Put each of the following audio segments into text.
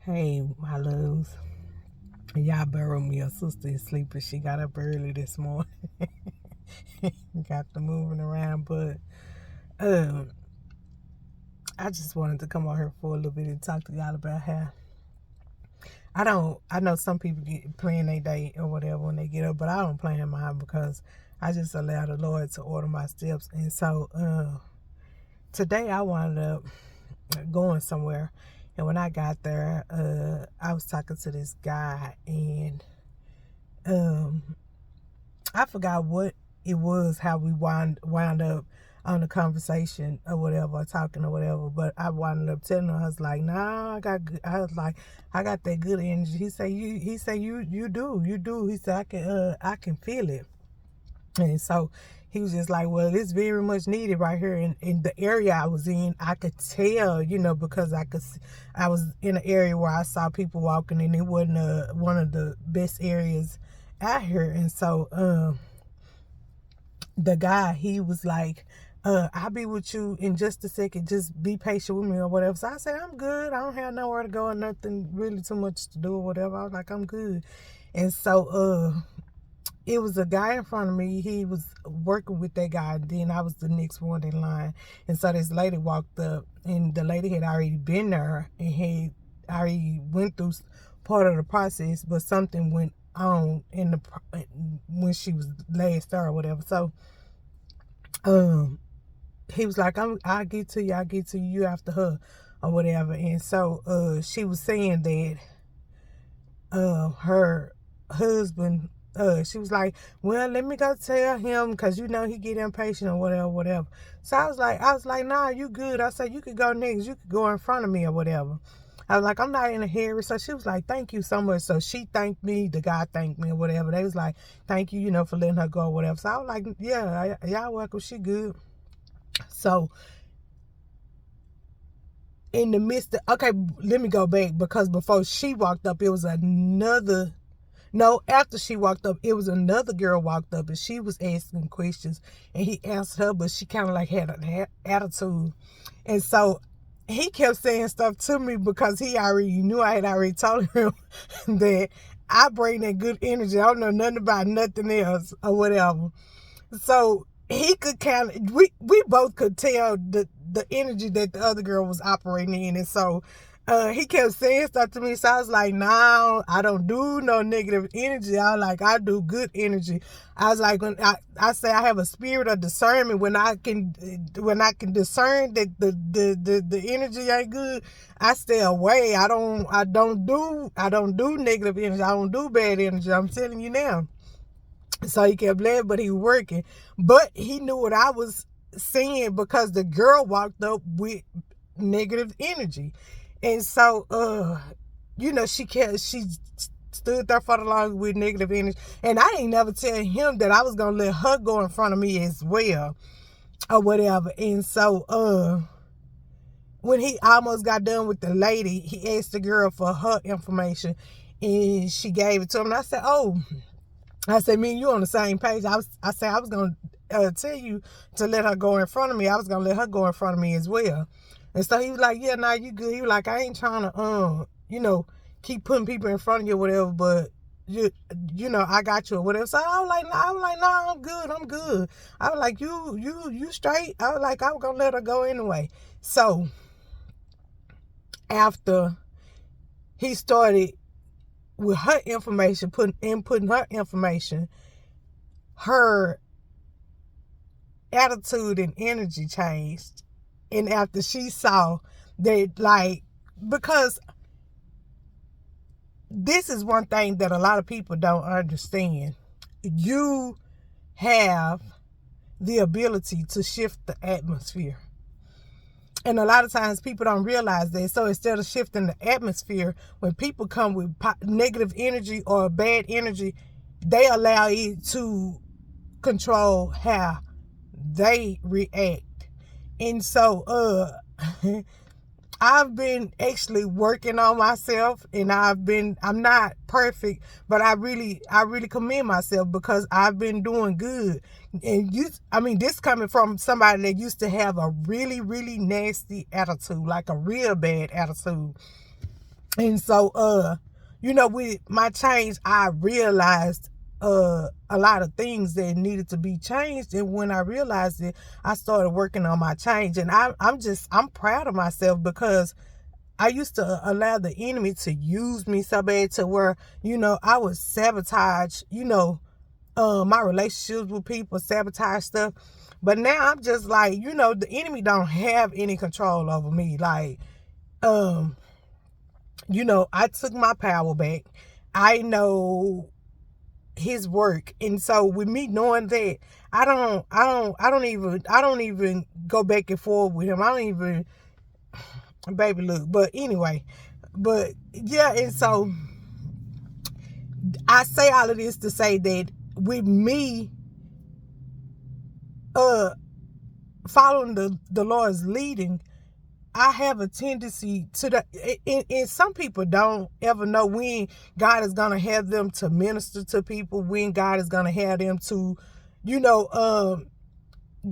Hey, my loves. Y'all bear with me. Your sister is sleeping. She got up early this morning. Got the moving around, but um, I just wanted to come on here for a little bit and talk to y'all about how I know some people get plan their day or whatever when they get up, but I don't plan mine because I just allow the Lord to order my steps. And so today I wound up going somewhere. And when I got there, I was talking to this guy, and I forgot what it was, how we wound up on the conversation or whatever, talking or whatever. But I wound up telling her, I was like, nah, I was like, I got that good energy. He said, you do. He said, I can feel it. And so he was just like, well, it's very much needed right here in the area I was in. I could tell, because I was in an area where I saw people walking, and it wasn't one of the best areas out here. And so the guy, he was like, I'll be with you in just a second. Just be patient with me or whatever. So I said, I'm good. I don't have nowhere to go or nothing really too much to do or whatever. I was like, I'm good. And so it was a guy in front of me. He was working with that guy. And then I was the next one in line. And so this lady walked up, and the lady had already been there and had already went through part of the process, but something went on when she was last there or whatever. So he was like, I'll get to you after her or whatever. And so she was saying that her husband, she was like, well, let me go tell him, because he get impatient or whatever. So I was like, nah, you good. I said, you could go next. You could go in front of me or whatever. I was like, I'm not in a hurry. So she was like, thank you so much. So she thanked me. The guy thanked me or whatever. They was like, thank you, for letting her go or whatever. So I was like, yeah, y'all welcome. She good. So in the midst of, okay, let me go back, because before she walked up, it was another, no, after she walked up, it was another girl walked up, and she was asking questions, and he answered her, but she kind of like had an attitude. And so he kept saying stuff to me, because he already knew I had already told him that I bring that good energy. I don't know nothing about nothing else or whatever. So he could we both could tell the energy that the other girl was operating in. And so he kept saying stuff to me. So I was like, no, I don't do no negative energy. I do good energy. I was like, when I say I have a spirit of discernment, when I can discern that the energy ain't good, I stay away. I don't do negative energy. I don't do bad energy. I'm telling you now. So he kept laughing, but he was working. But he knew what I was saying, because the girl walked up with negative energy. And so, she stood there for the long with negative energy. And I ain't never tell him that I was going to let her go in front of me as well or whatever. And so, when he almost got done with the lady, he asked the girl for her information, and she gave it to him. And I said, me and you on the same page. I said I was going to tell you to let her go in front of me. I was going to let her go in front of me as well. And so he was like, yeah, nah, you good. He was like, I ain't trying to, keep putting people in front of you or whatever, but, I got you or whatever. So I was like, nah, I'm good. I was like, you straight? I was like, I was going to let her go anyway. So after he started with her information, inputting her information, her attitude and energy changed. And after she saw that, because this is one thing that a lot of people don't understand. You have the ability to shift the atmosphere. And a lot of times people don't realize that. So instead of shifting the atmosphere, when people come with negative energy or bad energy, they allow it to control how they react. And so I've been actually working on myself, and I'm not perfect, but I really commend myself, because I've been doing good. And this coming from somebody that used to have a really, really nasty attitude, like a real bad attitude. And so, with my change, I realized a lot of things that needed to be changed. And when I realized it, I started working on my change. And I'm proud of myself because I used to allow the enemy to use me so bad to where, I would sabotage, my relationships with people, sabotage stuff. But now I'm just like, the enemy don't have any control over me. Like, I took my power back. I know his work. And so with me knowing that, I don't even go back and forth with him. I don't even, baby, look. But anyway, but yeah. And so I say all of this to say that with me, following the Lord's leading, I have a tendency to and some people don't ever know when God is going to have them to minister to people, when God is going to have them to,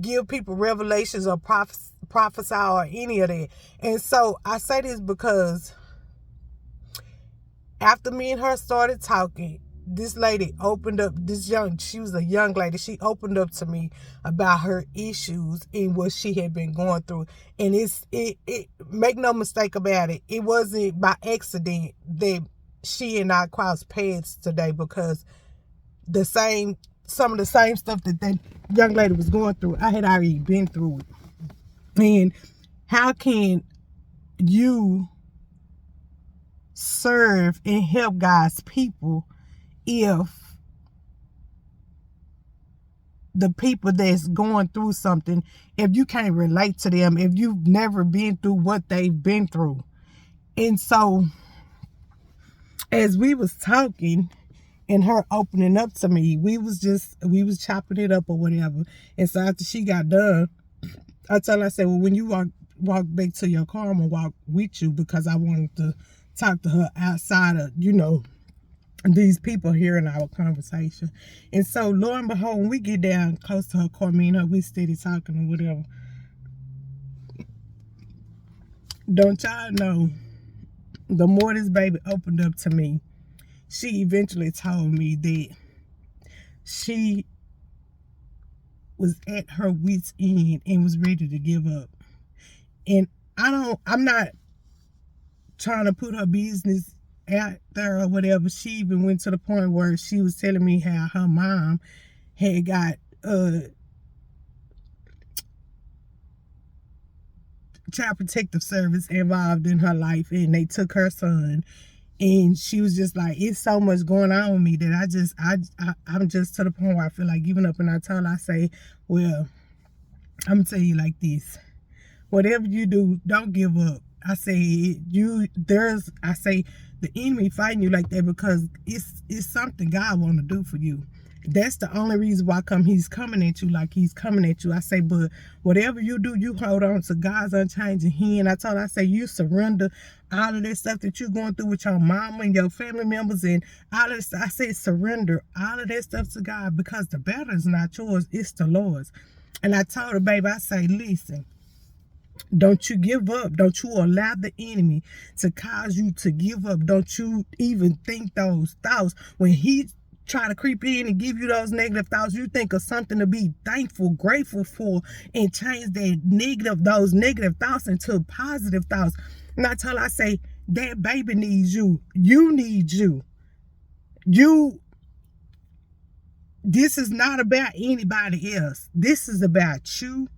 give people revelations or prophesy or any of that. And so I say this because after me and her started talking, this lady opened up, she was a young lady. She opened up to me about her issues and what she had been going through. And it make no mistake about it. It wasn't by accident that she and I crossed paths today, because some of the same stuff that young lady was going through, I had already been through it. And how can you serve and help God's people if the people that's going through something, if you can't relate to them, if you've never been through what they've been through? And so as we was talking and her opening up to me, we was chopping it up or whatever. And so after she got done, I said, well, when you walk back to your car, I'm gonna walk with you, because I wanted to talk to her outside of, these people hearing our conversation. And so lo and behold, when we get down close to her car, me and her, we steady talking or whatever. Don't y'all know, the more this baby opened up to me, she eventually told me that she was at her wit's end and was ready to give up. And I'm not trying to put her business out there or whatever. She even went to the point where she was telling me how her mom had got child protective service involved in her life, and they took her son. And she was just like, it's so much going on with me that I'm just to the point where I feel like giving up. And I told her, I say, well, I'm gonna tell you like this: whatever you do, don't give up. I say the enemy fighting you like that because it's something God want to do for you. That's the only reason why he's coming at you like he's coming at you. I say, but whatever you do, you hold on to God's unchanging hand. I told her, I say, you surrender all of that stuff that you're going through with your mama and your family members and all of this. I say, surrender all of that stuff to God, because the battle is not yours, it's the Lord's. And I told her, baby, I say, listen, don't you give up. Don't you allow the enemy to cause you to give up. Don't you even think those thoughts. When he try to creep in and give you those negative thoughts, you think of something to be thankful, grateful for, and change those negative thoughts into positive thoughts. And I tell her, I say, that baby needs you. You need you. This is not about anybody else. This is about you.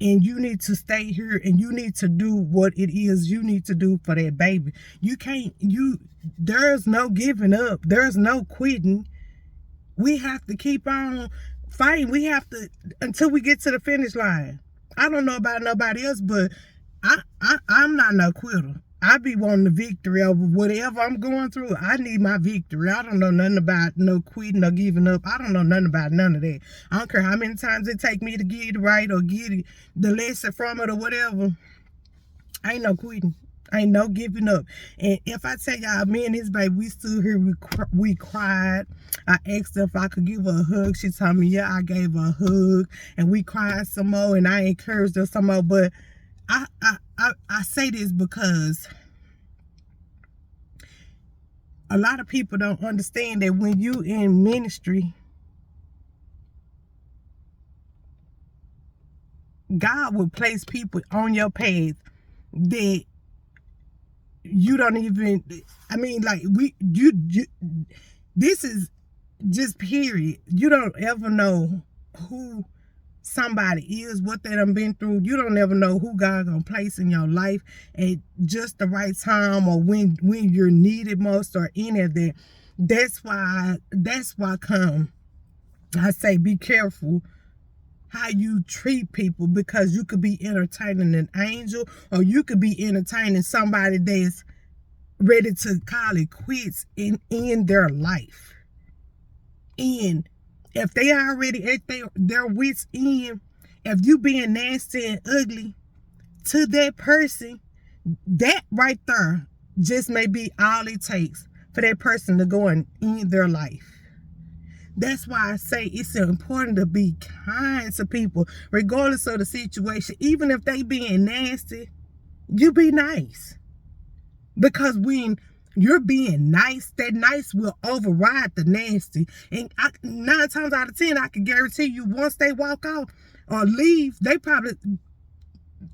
And you need to stay here and you need to do what it is you need to do for that baby. There's no giving up. There's no quitting. We have to keep on fighting. We have to, until we get to the finish line. I don't know about nobody else, but I'm not no quitter. I be wanting the victory over whatever I'm going through. I need my victory. I don't know nothing about no quitting or giving up. I don't know nothing about none of that. I don't care how many times it take me to get it right or get the lesson from it or whatever. I ain't no quitting. Ain't no giving up. And if I tell y'all, me and this baby, we stood here, we cried. I asked her if I could give her a hug. She told me, yeah, I gave her a hug. And we cried some more and I encouraged her some more. But I say this because a lot of people don't understand that when you in ministry, God will place people on your path that you don't even, I mean, like, you this is just period. You don't ever know who somebody is, what they done been through. You don't ever know who God gonna place in your life at just the right time, or when you're needed most, or any of that. That's why come I say be careful how you treat people, because you could be entertaining an angel, or you could be entertaining somebody that's ready to call it quits in their life. And if they already at their wits end, if you being nasty and ugly to that person, that right there just may be all it takes for that person to go and end their life. That's why I say it's important to be kind to people, regardless of the situation. Even if they being nasty, you be nice. Because when you're being nice, that nice will override the nasty. And 9 times out of 10, I can guarantee you, once they walk out or leave, they probably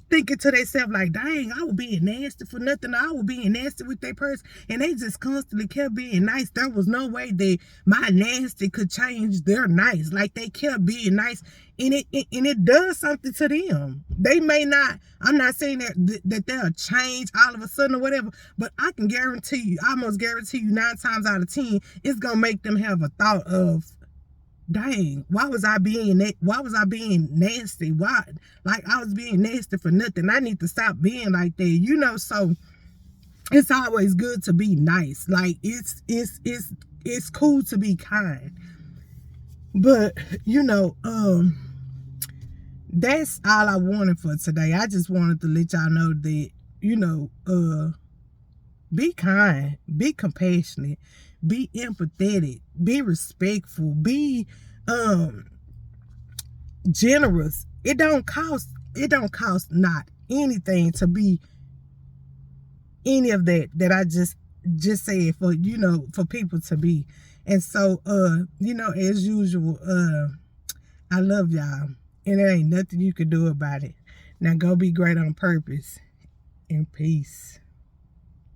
thinking to themselves like, dang, I was being nasty for nothing. I was being nasty with that person. And they just constantly kept being nice. There was no way that my nasty could change their nice. Like, they kept being nice. And it does something to them. They may not, I'm not saying that they'll change all of a sudden or whatever, but I can guarantee you, I almost guarantee you 9 times out of 10, it's going to make them have a thought of, dang, why was I being nasty? Why? Like, I was being nasty for nothing. I need to stop being like that. So it's always good to be nice. Like, it's cool to be kind. But, that's all I wanted for today. I just wanted to let y'all know that, be kind, be compassionate, be empathetic, be respectful, be generous. It don't cost not anything to be any of that I just said, for for people to be. And so as usual, I love y'all, and there ain't nothing you can do about it. Now go be great on purpose, and peace.